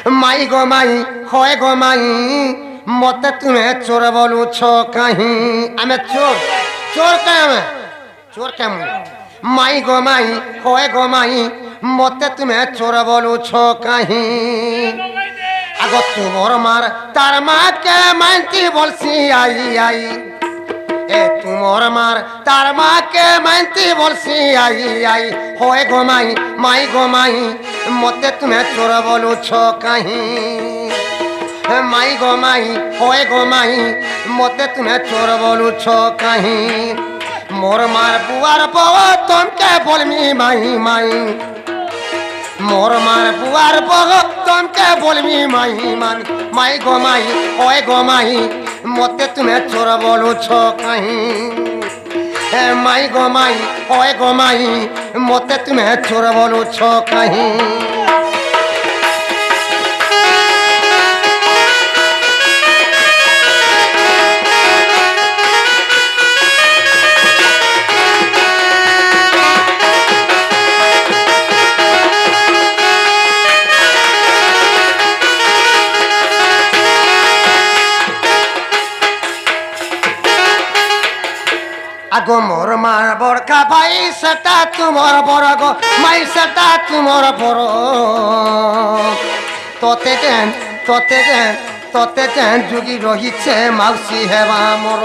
মাই গো মাই হয় গো মাই মতে তুমি চোর বলুছ কাহি আমি চোর চোর কে আমি চোর কেমন মাই গো মাই হয় গো মাই মতে তুমি চোর বলুছ কাহি আগো তোমার মার তার মাকে মানতি বলছি আই আই এ তোমার মার তার মাকে মানতি বলছি আই আই হয় গো মাই গো মাই মতে তুমি চোর বলুছ কাহি মাই গো মাই হয় গো মাই মতে তুমি চোর বলুছ কাহি মোর মার বুয়ার বউ তোমকে বলমি মাই মাই মোর মার বুয়ার বউ তোমকে বলমি মাই মান মাই গো মাই হয় গো মাই মতে তুমি চোর বলুছ কাহি মাই গো মাই হয় গো মাই মতে তুমি চোর বলুছ কাহি আগো মোর মার বড়কা ভাই সেটা তোমার বড় গো মাই সেটা তোমার বড় তোতে দেন যুগি রহিছে মাউসি হেবা মোর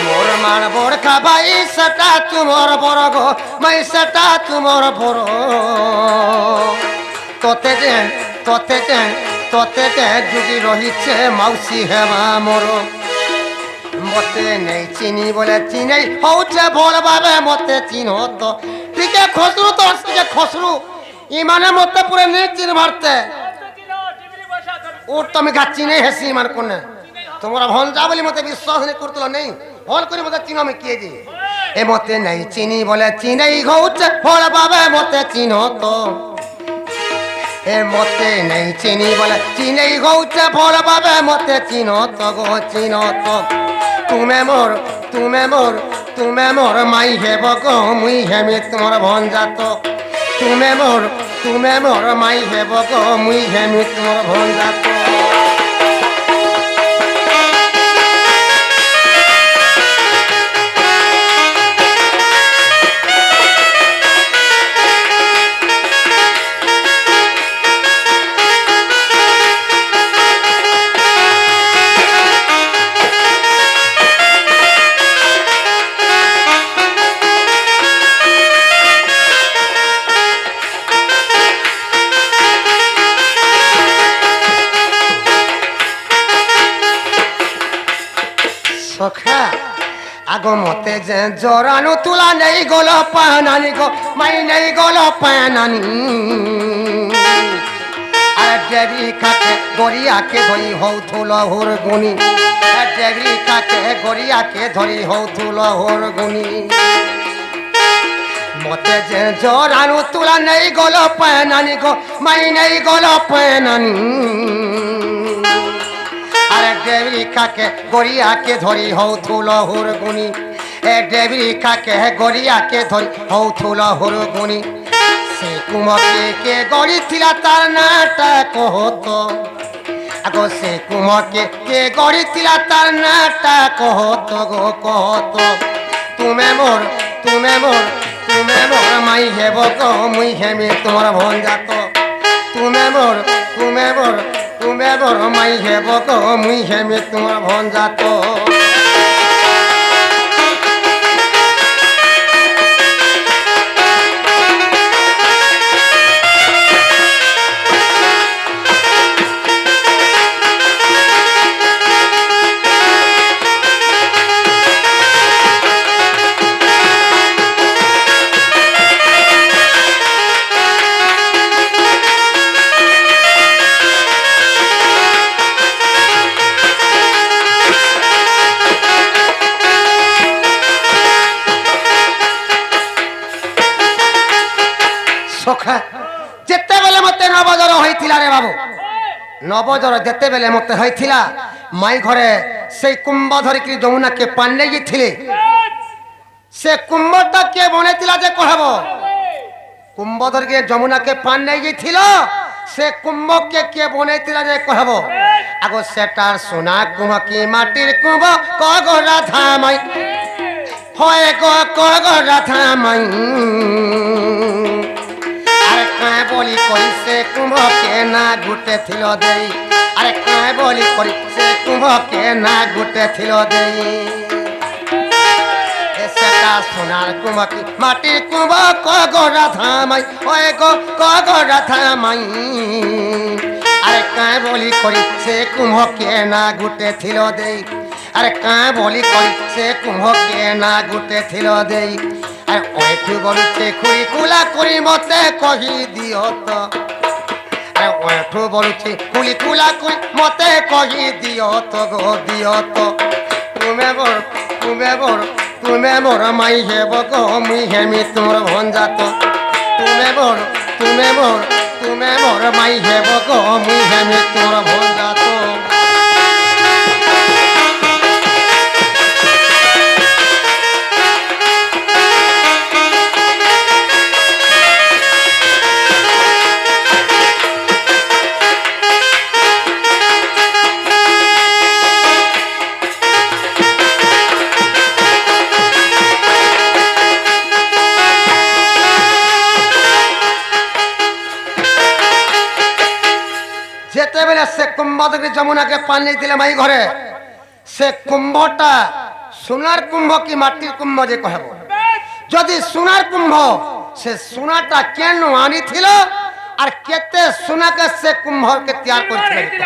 মোর মার বড়কা ভাই সেটা তোমার বড় গো মাই সেটা তোমার বড় তোতে দেন যুগি রহিছে মাউসি হেবা মোর মতে নেই চিনি বলে চিনি হচ্ছে ভোল ভাবে মতে চিনো তো ঠিক খসরু তো খসরু ইমানে মতে পুরে নেই চিন মারতে ওর তো আমি গাচ্ছি নেই হেসি ইমান কোনে তোমরা ভন যা বলি মতে বিশ্বাস নেই করতে নেই ভল করে মতে চিনো আমি কে দি এ মতে নেই চিনি বলে চিনি হচ্ছে ভোল ভাবে মতে চিনো তো এ মতে নেই চিনি বলে চিনি হচ্ছে ভোল ভাবে মতে চিনো তো গো চিনো তো তুমি মোর মাই হেব গো মুই হেমি তোমার ভঞ্জাত তুমি মোর মাই হেব গো মুই হেমি তোমার ভঞ্জাত আগো মতে যে জরানো তুলা নেই গল পানানি গো মাই নেই গল পানানি আর দেবী কাকে গড়িয়াকে ধরি হৌ থুল হোর গুনি দেবী কাকে গড়িয়াকে ধরি হৌ থুল হোর গুনি মতে যে জরানো তুলা নেই গল পানানি গো মাই নেই গল পানানি আরে দেবী কাকে গড়িয়াকে ধরি হৌ থুল হোর গুনি এ দেবী কাকে গড়িয়াকে ধরি হৌ থুল হোর গুনি সে কুমকে কে গড়িছিলা তার নাটা কহত আগো সে কুমকে কে গড়িছিলা তার নাটা কহত গো কহত তুমি মোর মাই হেব গো মুই হেমি তোমার ভঞ্জাত তুমি মোর মাই হেব গো মুই হেমি তোমার ভঞ্জাত যেତେবেলে মতে নবজর হয়েছিলা রে বাবু নবজর যেতেবেলে মতে হয়েছিলা মাই ঘরে সেই কুম্ভ ধরিকি যমুনাকে পান্ডে গিয়েছিলে সে কুম্ভটা কে বনেছিলা যে কহব কুম্ভ ধরিকি যমুনাকে পান্ডে গিয়েছিল সে কুম্ভকে কে বনাইছিল যে কহব আগো সেটার সোনা কুম্ভ কি মাটির কুম্ভ কগ রাধা মাই হয় কগ রাধা মাই আরে কায় বলি করি সে কুম্ভকে না ঘুটে ছিল দেই আরে কায় বলি করি সে কুম্ভকে না ঘুটে ছিল দেই সেটা সোনার কুম্ভ কি মাটির কুম্ভ কগ রাধা মাই হয় কগ রাধা মাই আরে কায় বলি করি সে কুম্ভকে না ঘুটে ছিল দেই আরে কায় বলি করি সে কুম্ভকে না ঘুটে ছিল দেই আর ওইঠু বলছে খুই কুলা করি মতে কহি দিও তো আরে ওইঠু বলছে খুলি কুলা করি মতে কহি দিও তো গো দিও তো তুমি মোর মাই হেব গো মুই হেমি তোর ভঞ্জা তো তুমি মোর মাই হেব গো মুই হেমি তোর ভঞ্জা তো যেতেবেলে সে কুম্ভ থেকে যমুনাকে পানি দিলে মাই ঘরে সে কুম্ভটা সোনার কুম্ভ কি মাটির কুম্ভ যে কহব যদি সোনার কুম্ভ সে সোনাটা কেন আনিছিল আর কেতে সোনাকে সে কুম্ভকে তৈয়ার করেছিল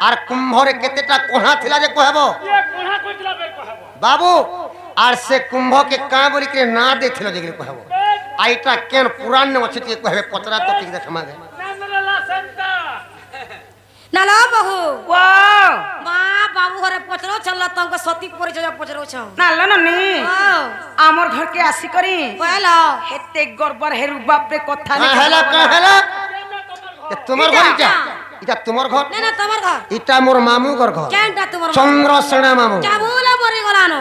আর কুম্ভরে কেতেটা কোহা ছিলা যে কহব বাবু আর সে কুম্ভকে কাঁ বলি করে না দিয়েছিল যেগুলি কহব আইটা কেন পুরাণ আছে টিকে কহবে পচরা তো ঠিক দেখা মাগে নালা বাহু वाह মা বাবু ঘরে পচরো চলল তঙ্ক সতী পরিচয় পচরো ছ नाला ननी आमर घर के आसी करी কইলো हेते गड़बड़ हेरु बाप रे कथा हाँ, हेला তোমার ঘর এটা তোমার ঘর না না তোমার ঘর এটা মোর মামু ঘর ঘর কেনটা তোমার চন্দ্রসেনা মামু চাবুলা মরি গলানো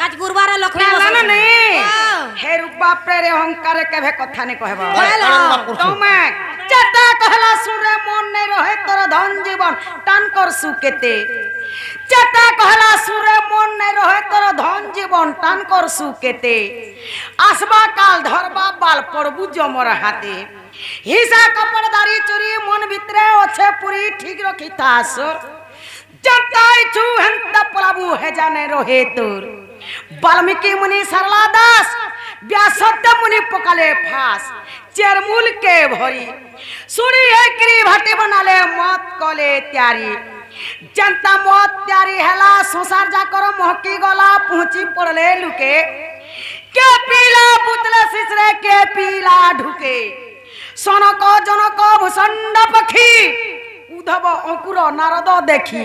আজ গুরবারে লক্ষ্মী नाला বসে। ननी हाँ। हेरु बाप रे अहंकार के भे कथा ने कहबा কইলো तुमे चटा कहला सुरे मन नहीं रहे तोर धन जीवन टान कर सुकेते चटा कहला सुरे मन नहीं रहे तोर धन जीवन टान कर सुकेते आसबा काल धरबा बाल प्रभु जमर हाथे हिसा कपड़दारी चोरी मन भितरे ओछे पूरी ठीक रखी तासर जनताई छु हंता प्रभु हे जाने रहे तोर वाल्मीकि मुनि सरला दास व्यासत्य मुनि पकाले फास चेरमूल के भरी सुनी है क्री भाटी बनाले मत कले त्यारी जनता मत त्यारी हेला संसार जा कर महकी गला पहुंची पड़ले लुके के पीला पुतले सिसरे के पीला ढुके सनक जनक भूषण पक्षी उधव अंकुर नारद देखी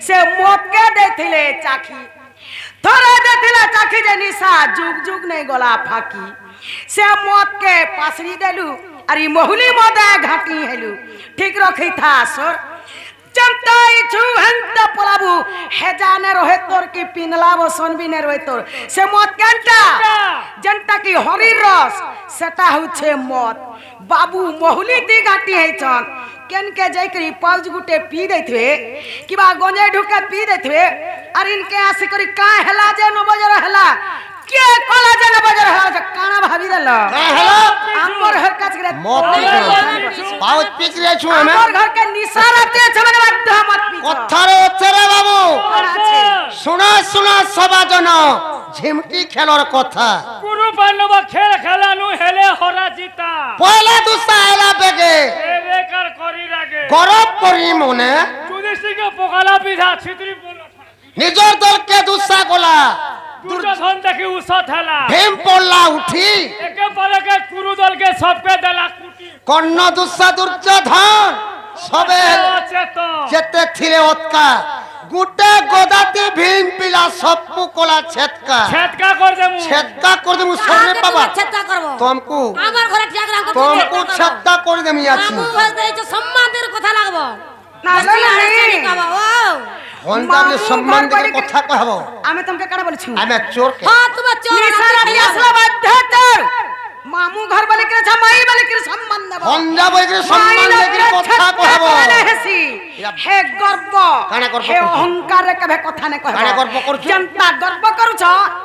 से मत के देथिले चाखी थोड़े देथिले चाखी जे निशा जुग जुग नहीं गला फाकी से मत के पासरी देलु अरे महुली मदे घाटी हेलु ठीक रखी था सर जनताई छु हंत पलाबू हे जाने रहे तोर की पिनला बसन भी ने रहे तोर से मत केनटा जनता की हरि रस सेटा होछे मत बाबू महुली दी घाटी है छन केन के जाई करी पाउज गुटे पी देथवे कि बा गंजे ढुके पी देथवे और इनके आसी करी का हेला जे न बजर हेला के कोला जे न बजर हेला काना भाभी देल हेलो हमर हर काज करे मत पाउच पिक रे छु हमें हमर घर के निसारते छमने बात मत पी কথারে হচ্ছে রে বাবু শোনা শোনা সবাজন ঝিমটি খেলার কথা গুরু পান্ডব খেল খেলানু হেলে হরা জিতা পয়লা দুসা এলা বেগে বেকার করি লাগে গরব করি মনে যুধিষ্ঠিরকে পোকালা বিধা ছিত্রি বল নিজের দলকে দুসা গোলা দুর্যোধন দেখি উসত হেলা ভীম পড়লা উঠি একেবারে কে কুরু দলকে সবকে দেলা কুটি কর্ণ দুসা দুর্যোধন সবে অচেতন যেতে থিলে ওতকা গুটে গোদাতি ভীম পিলা সপ্পু কোলা ছেতকা ছেদকা কর দেমু ছেতকা করে দেবো সরে বাবা চেষ্টা করব তোমাকু আমার ঘরে ঠিক রাখো তোমাকু ছেতকা করে দেমি আছি আমু ভাজ এই যে সম্মানের কথা লাগবো না না না ও হন্দাকে সম্মান দিয়ে কথা কহবো আমি তোমাকে কাটা বলছি আমি চোর কে হ্যাঁ তোমার চোর নিসারতি আসলা বাধ্য তোর মামু ঘর বলে কি জামাই বলে কি সম্মান দেব হঞ্জা বইকে সম্মান দেগির কথা কহব হে গর্ব কানা গর্ব হে করছো? অহংকার কেবে কথা নে কহব কানা গর্ব করছো? জনতা গর্ব করছ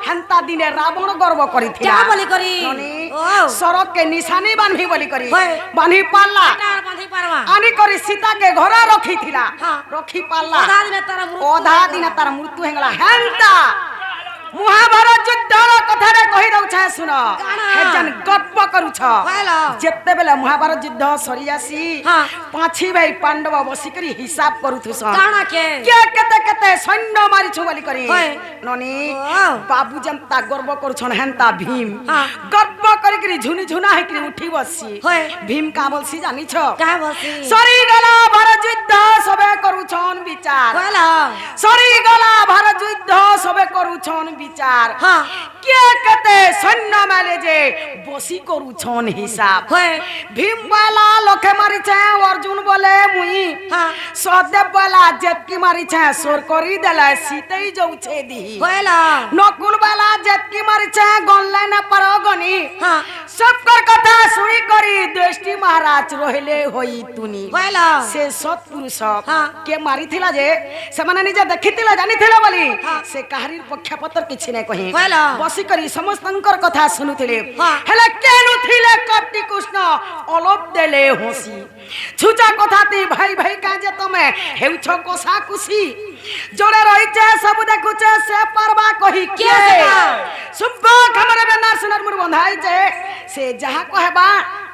হেনতা দিনে রাবণ গর্ব করিଥିଲା क्या बोली करी ননি ओ সরকে নিশানি বান্ধি বলি করি হয়। বান্ধি পারলা तार बांधी पारवा আনি করি সীতাকে ঘরে রখিଥିଲା হ্যাঁ। রখি পারলা ओधा दिन तारा मृत्यु অধা দিনে তার মৃত্যু হেগলা হেনতা মহাভারত যুদ্ধর কথাটা কহি দউছা শুন কানা? হেজন গর্ব করুছ কইল যেতেবেলে মহাভারত যুদ্ধ সরি আসি হ্যাঁ। পাঁচি ভাই পাণ্ডব বসিকরি হিসাব করুথুস काना के কে কেতে কেতে সৈন্য মারিছু বলি করি হয়। ননি ও। বাবু জনতা গর্ব করছন হেনতা ভীম হ্যাঁ। গর্ব করিকরি ঝুনি ঝুনা হইকরি উঠি বসি হয়। ভীম কা বলছি জানিছ क्या बोलसी সরি গলা ভারত যুদ্ধ সবে করুছন বিচার कइल সরি গলা ভারত যুদ্ধ সবে করুছন বিচার हां কে কেতে সৈন্য মেলে যে বসি করুছন হিসাব হয় ভীম বলা লোকে মারিছে অর্জুন বলে মুই हां সদেব বলা জেতকি মারিছে সোর করি দেলে সীতেই যাউছে দিহি कइल নকুল বলা জেতকি মারিছে গনলে না পারগনি हां সবকর কথা শুনি করি দৃষ্টি মহারাজ রহিলে হই তুনি कइल সে সৎপুরুষ হ্যাঁ। কে মারিଥିଲା যে ସେମାନେ নিজে ଦେଖିଥିଲେ ଜାଣିଥିଲେ ବୋଲି হ্যাঁ। ସେ କାହାରି ପକ୍ଷପାତ କିଛି ନାହିଁ କହି କହିଲ। ବସିକରି ସମସ୍ତଙ୍କର କଥା ଶୁଣୁଥିଲେ ହଁ। ହେଲେ କେନୁ ଥିଲେ କପଟି କୃଷ୍ଣ ଅଲୋପ ଦେଲେ ହସି ଛୁଚା କଥା ତି ଭାଇ ଭାଇ କାଜେ ତମେ ହେଉଛ କୋସା କୁସି ଜଣେ ରହିଛେ ସବୁ ଦେଖୁଛେ ସେ ପାରବା କହି କିଏ କିଏ ସେଟା? ସୁବ ଖମରେ ବେନାର ସୁନାର ମୁର ବନ୍ଧାଇଛେ ସେ ଯାହା କହେବା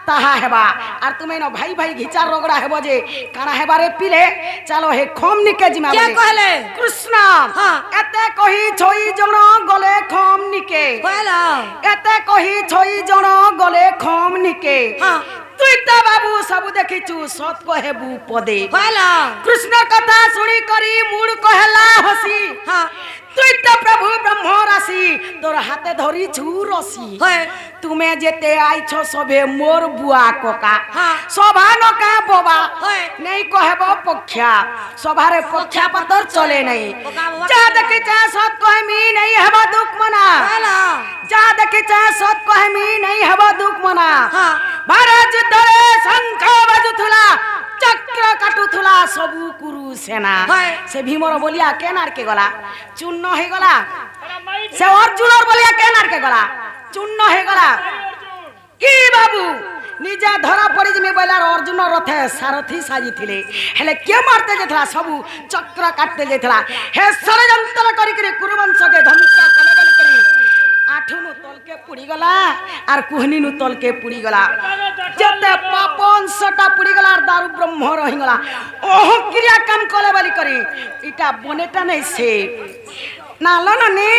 তাহা হেবা আর তুমি ন ভাই ভাই ঘিচার রগড়া হেব যে কানা হেবারে পিলে চালো হে খম নিকে জিমা क्या कहले কৃষ্ণ হ্যাঁ। এতে কহি ছই জন গলে খম নিকে कइल এতে কহি ছই জন গলে খম নিকে हां তুই তো বাবু সবু দেখিছু সত কহেবু পদে कइल কৃষ্ণ কথা শুনি করি মুড় কহেলা হসি हां তুই তো প্রভু ব্রহ্ম রাশি তোর হাতে ধরিছু রসি হয় তুমি যেতে আইছ সবে মোর বুয়া কোকা হ্যাঁ। সভা নকা বোবা হয়। নেই কহেব পক্ষা সভারে পক্ষা পতর চলে নাই পকা বোবা যা দেখি চা সত কহমি নেই হেবা দুঃখ মনা कइल যা দেখি চা সত কহমি নেই হেবা দুঃখ মনা हां ভারত যুদ্ধরে শঙ্খ বাজুথুলা চক্র কাটুথুলা সবু কুরু সেনা হয়। সে ভীমর বলিয়া কেনার কে গলা চূর্ণ হয়ে গলা মাই সে অর্জুনর বলিয়া কেনার কে গলা চূর্ণ হয়ে গলা কি বাবু নিজে ধরা পড়ি যিমি বইলার অর্জুন রথে সারথি সাজিছিলে হেলে কে মারতে যেতলা সবু চক্র কাটতে যেতলা হে ষড়যন্ত্র করি করে কুরুবংশকে ধ্বংস কলে বলি করি আঠুনু তলকে পুড়ি গলা আর কুহনিনু তলকে পুড়ি গলা যেতে পাপংশটা পুড়ি গলা আর দারু ব্রহ্ম রহি গলা ওহ ক্রিয়া কাম কলে বলি করি এটা বনেটা নেই সে নালো নি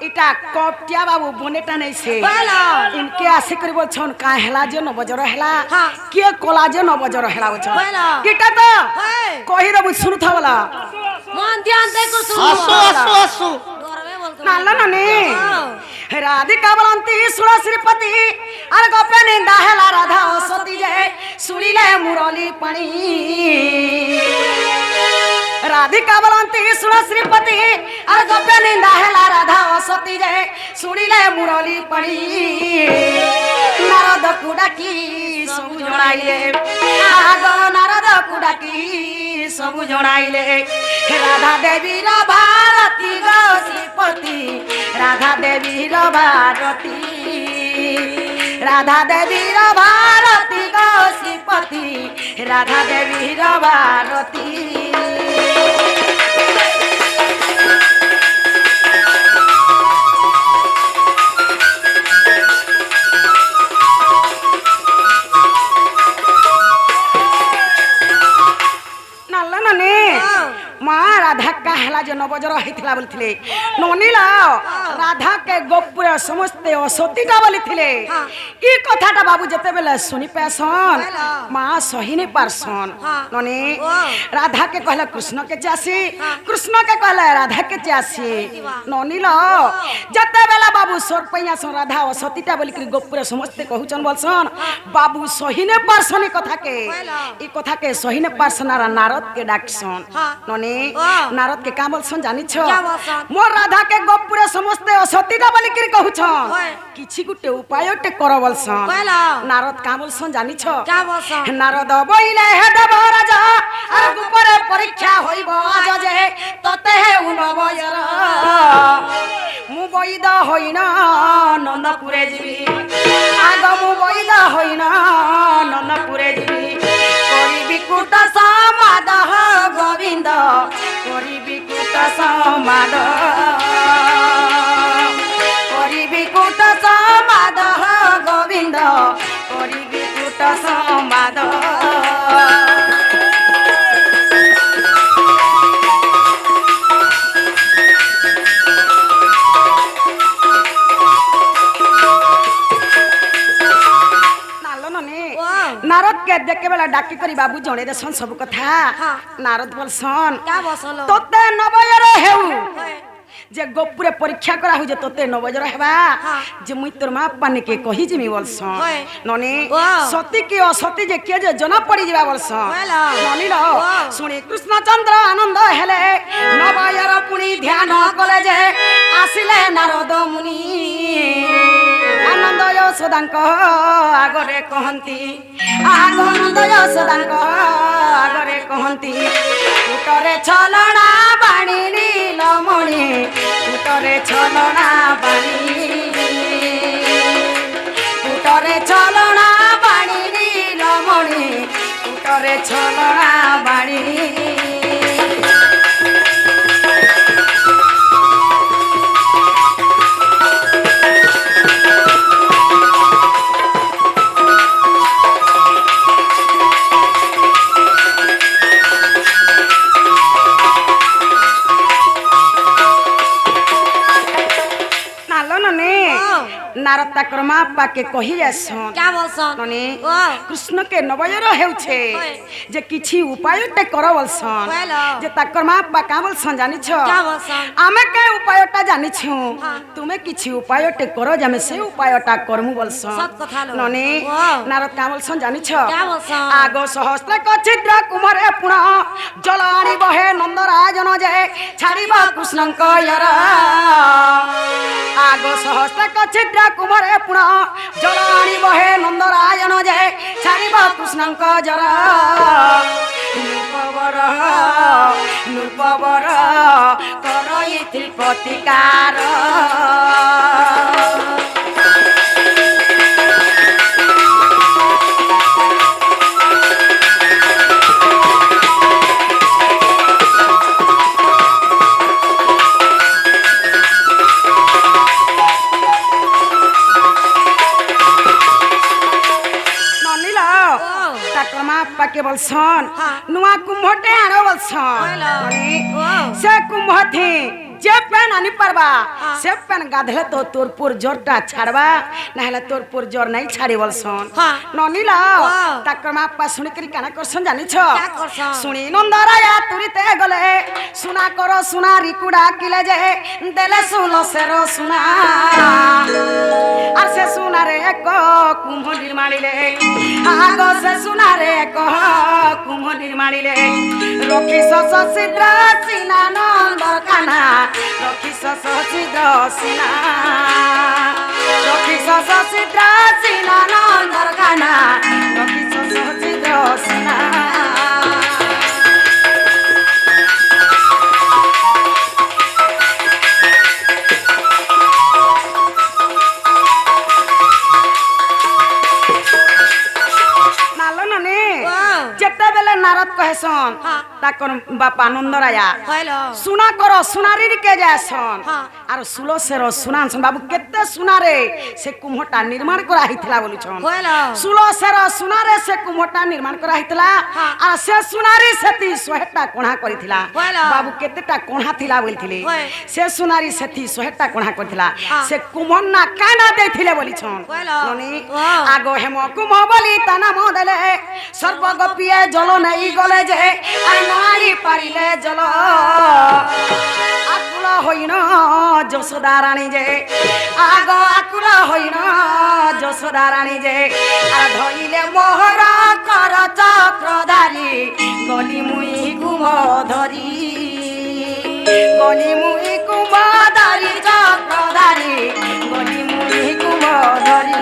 এটা কপটিয়া বাবু বনেটা নেই সে কইলা। ইনকে আসি করি বলছন কা হেলা যে নবজর হেলা হ্যাঁ। কে কলা যে নবজর হেলা বলছন কইলা। কিটা তো হয়। কহি দেবু শুনুথা বলা मन ध्यान दे कर सुन আসু আসু আসু डरवे बोलतो নালো নি हां রাধিকা বলন্তি সুর শ্রীপতি আর গোপে নিন্দা হেলা রাধা ও সতী যে শুনিলে মুরলি পানি রাধিকা বলন্তি সুর শ্রীপতি আর গোপে নিন্দা হেলা রাধা ও সতী যে শুনিলে মুরলি পানি নারদ কুডাকি সবু জଣାইলে আগ নারদ কুডাকি সবু জଣାইলে রাধা দেবীর ভারতী গো শ্রীপতি রাধা দেবীর ভারতী রাধা দেবীর ভারতী গো শ্রীপতি রাধা দেবীর ভারতী নাল্লা নানি মা রাধা কা হেলা যে নবজর হইଥିଲା বলিଥିଲେ ননিলা রাধা কে গোপুরে সমস্তে অসতীটা বলিଥିଲେ ই কথাটা বাবু যেতেবেলে শুনি পেছন মা সহিনে পারছন ননি রাধা কে কহলা কৃষ্ণ কে চাসি কৃষ্ণ কে কহলা রাধা কে চাসি ননিলা যেতেবেলে বাবু সর পাইয়াছন রাধা অসতীটা বলি কি গোপুরে সমস্তে কহুছন বলছন বাবু সহিনে পারছন ই কথাকে সহিনে পারছন আর নারদ কে ডাকছন ননি নারদ के का का बोलसन जानी छ क्या बोलसन? मोर राधा के गोपुरे समस्ते असतीदा बोली कर कहू छ होय। किछि गुटे उपाय टे कर बोलसन कहला नारद का बोलसन जानी छ क्या बोलसन? नारद बइले हे देव राजा आर गुपरे परीक्षा होइब आज जे तते हे उनबयर मु बइद होइना नंदपुरे जीवी आग मु बइद होइना नंदपुरे जीवी करी बिकुट समाद गोविंद करी बिकुट समाद करी बिकुट समाद गोविंद करी बिकुट समाद नारद के देखे बेला डाकी करी बाबू जणे देसन सब कथा हाँ। नारद बोलसन क्या बोलसन? तोते नबयर हेउ जे गोपुरे परीक्षा करा हो जे तोते नबयर हेबा हाँ। जे मुई तोर मां पाने के कहि जिमी बोलसन होय। ननी वाह। सती के असती जे के जे जना पड़ी जिबा बोलसन हेलो। ननी लो वाह। सुनी कृष्ण चंद्र आनंद हेले नबयर पुनी ध्यान कले जे आसिले नारद मुनि आनंद यशोदांक आगरे कहंती आनंद यशोदांक आगरे कहंती उतरे छलना बाणी नीलमणि उतरे छलना बाणी उतरे छलना बाणी नीलमणि उतरे छलना बाणी नारद ताकर माँ पाके कही जासन क्या बोलसन? ननी वाह। कृष्ण के नबयर हेउछे होय। जे किछि उपाय टे कर बोलसन कहला। जे ताकर माँ पा का बोलसन जानि छ क्या बोलसन? आमे के उपायटा जानि छु हाँ। तुमे किछि उपाय टे करो जामे से उपायटा करमु बोलसन सत कथा लो। ननी वाह। नारद का बोलसन जानि छ क्या बोलसन? आगो सहस्त्र क छिद्र कुमारे पुनः जलानी बहे नंदराजन जे छाड़िबा कृष्णंक यर आगो सहस्त्र क छिद्र कुमारे पुनः जलानी बहे नंदराजन जे छाड़िबा कृष्णंक जर नृपवर करई त्रिपतिकार के बोलसन नुआ कुम्भटे आनो बोलसन से कुंभ थी जे पेन आनी परबा से पेन गाधले तो तोरपुर जोरटा छाड़बा नहले तोरपुर जोर नहीं छाड़ी बोलसन ननी ला ताकर मां पा सुनी करी काना करसन जानि छ सुनी नंदराया तुरिते गले सुना करो सुना रिकुडा किले जे देले सुलो सेरो सुना আর সে সুনারে কুম্ভ নির্মাণিলে আগ সে সুনারে কুম্ভ নির্মাণিলে রক্ষি সশিদ্র সিনা নন্দর কানা রক্ষি সশিদ্র সিনা রক্ষি সশিদ্র সিনা নন্দর কানা রক্ষি সশিদ্র সিনা नारद कहसन ताकर बापा नंदराया सुना करो सुनारी के जासन आर सुलो सेरो सुनासन बाबू केते सुनारे से कुम्भटा निर्माण करा हितला बोलु छन सुलो सेरो सुनारे से कुम्भटा निर्माण करा हितला आ से सुनारी सेती सोहेटा कोणा करिथिला बाबू केतेटा कोणा थिला बोलथिले से सुनारी सेती सोहेटा कोणा करिथिला से कुम्भना काना देथिले बोली छन ननी आगो हेम कुम्भ बोली ताना मोदले सर्व गोपिए जल नहीं गले जे आई नारी पारिले जल आकुला होइना যশোদা রানী যে আগ আকুলা হইনা যশোদা রানী যে আর ধইলে মোহর কর চক্রধারী গলি মুই কুম ধরি গলি মুই কুম্ভধারী চক্রধারী গলি মুই কুম্ভধারী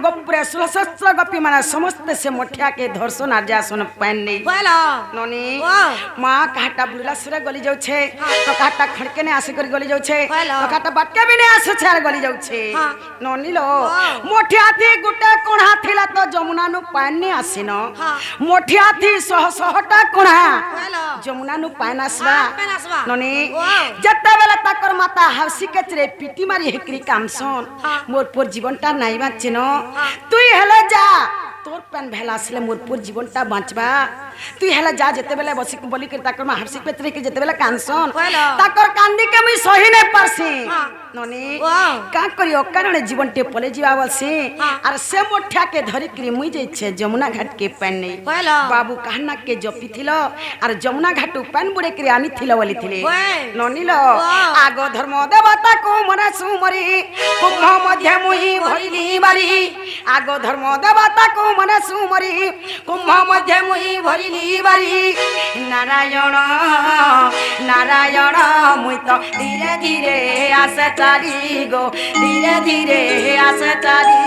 गोपुरे सुलशस्त्र गपी माने समस्त से मोठिया के धर्षण आ जासन पैन नहीं बोलो ननी वाह। माँ काटा बुला सुरे गली जाऊ छे तो काटा खड़के ने आसे कर गली जाऊ छे बोलो। तो काटा बाटके भी ने आसे छे गली जाऊ छे हाँ। ननी लो वाह। मोठिया थी गुटे कोणा थिला तो जमुना नु पैन ने आसिन हाँ। मोठिया थी सह सहटा कोणा बोलो जमुना नु पैन आसवा हाँ, पैन आसवा। ननी वाह। जत्ता बेला ताकर माता हाउसी के चरे पिटी मारी हेकरी कामसन हाँ। मोर पुर जीवनटा नाई बाचिनो हाँ। তুই হেলে যা তোর প্যান ভেলা আসলে মোর পুর জীবনটা বাঁচবা তুই হেলে যা যেতে বেলা বসি বলি করে তাকর মা হাসি পেত্রে কে যেতে বেলা কানসন হ্যালো। তাকর কান্দি কে মুই সহি নাই পারছি হ্যাঁ। ননি ওয়াও। কা করি অকারণে জীবনটে পলে যাওয়া বলছি হ্যাঁ। আর সে মোঠা কে ধরি করি মুই যাইছে যমুনা ঘাট কে প্যান নেই হ্যালো। বাবু কাহনা কে জপি থিল আর যমুনা ঘাটু প্যান বুড়ে করে আনি থিল বলি থিলে ওয়ে। ননিল ওয়াও। আগ ধর্ম দেবতা কো মনে সুমরি কুম্ভ মধ্যে মুই ভরিলি বাড়ি আগ ধর্ম দেবতা কো মনে সুমরি কুম্ভ মধ্যে মুই ভরিলি বাড়ি নারায়ণ নারায়ণ মুই তো ধীরে ধীরে আসে চারি গো ধীরে ধীরে আসে চারি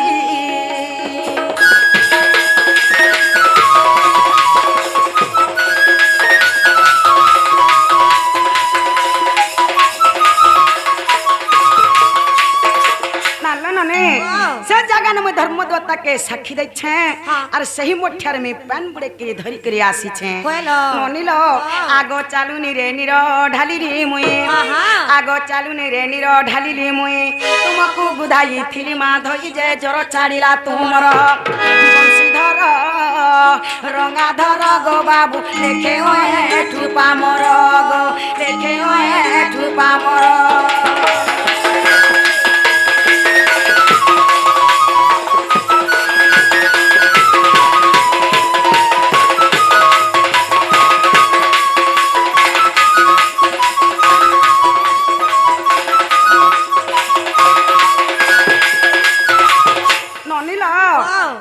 से जगह में धर्मदेवता के साक्षी दे छे और सही मोठ्यार में पैन बुड़े के धरी करे आसी छे ननिलो आगो चालू नी रे निरो ढाली री मुई आगो चालू नी रे निरो ढाली री मुई तुमको बुधाई थिली मा धई जे जर छाड़ीला तुमर बंशीधर रंगाधर गो बाबू देखे ओए ठुपा मोर गो देखे ओए ठुपा मोर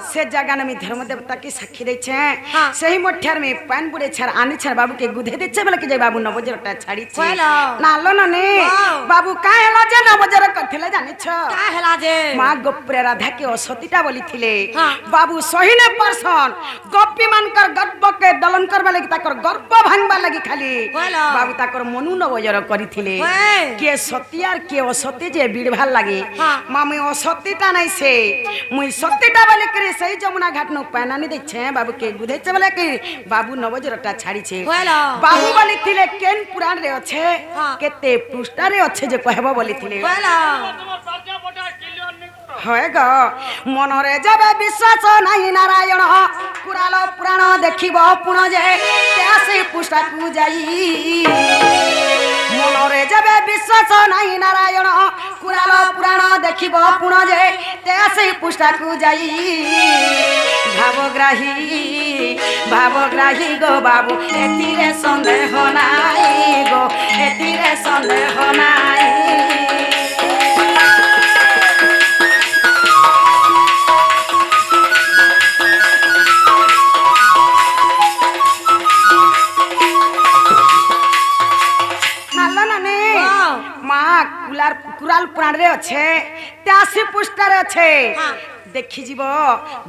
से जगह में धर्म देवता की साक्षी दे छे हाँ। सही मोठ्यार में पैन बुड़े छर आनी छर बाबू के गुधे दे छे बोले के जे बाबू नवजरटा छाड़ी छे हेलो। नालो नने वाह। बाबू का हेला जे नवजर कथले जानि छ का हेला जे मां गोप्रे राधा के असतीटा बोली थिले हाँ। बाबू सहीने परसन गोपी मानकर गर्भ के दलन करबा लगी ताकर गर्भ भांगबा लगी खाली हेलो। बाबू ताकर मनु नवजर करी थिले हे। के सतियार के असती जे बिड़भाल लागे हाँ। मामी असतीटा नहीं से मुई सतीटा बोले करे सही जमुना घाट नु पैनानी दे छे बाबू के गुधे छे बोले के बाबू नवजरटा छाड़ी छे हेलो। बाबू बोली थिले केन पुराण रे अच्छे हाँ। केते पृष्ठा रे अच्छे जे कहबो बोली थिले हेलो তোমার বাচ্চা বটা ক্লিয়ার নি করো হয় গ মনরে যাবে বিশ্বাস নাই নারায়ণ কুরাল পুরাণ দেখিব পুণ যে তেসি পুষ্টাকু যাই মনরে যাবে বিশ্বাস নাই নারায়ণ কুরাল পুরাণ দেখিব পুণ যে তেসি পুষ্টাকু যাই ভাবগ্রাহী গো বাবু এতিরে সন্দেহ নাই গো এতিরে সন্দেহ নাই कुराल पुराण रे अच्छे 83 पुष्टार अच्छे देखी जीव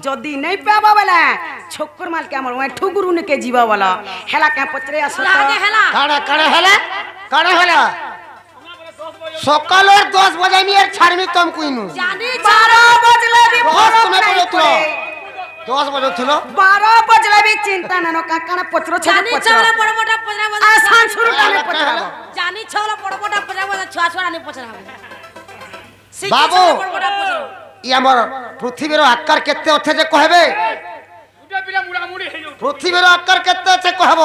जदी नहीं पाबा वाला छोकर माल के हमर ओए ठुगुरु ने के जीव वाला हेला के पचरे आसो हेला কাড়া কাড়া হেলা কাড়া হেলা সকালের 10 বাজে আমি আর ছাড়মি তম কইনু জানি 12 बजले भी दस फरक में नहीं बोलो तो। पड़े 10 বাজে ছিল 12 बजले भी चिंता न काकना पचरो छे জানি पचरो ছলা বড় বড় পচরা आ सांसुरु टाने पचरो জানি ছলা বড় বড় পচরা ছুয়া ছুয়া নি পচরা বাবু। বড় বড় পচরা ই আমার পৃথিবীর আকার কেতে আছে যে কহবে দুটা পিলা মুড়া মুড়ি হই যাও পৃথিবীর আকার কেতে আছে কহব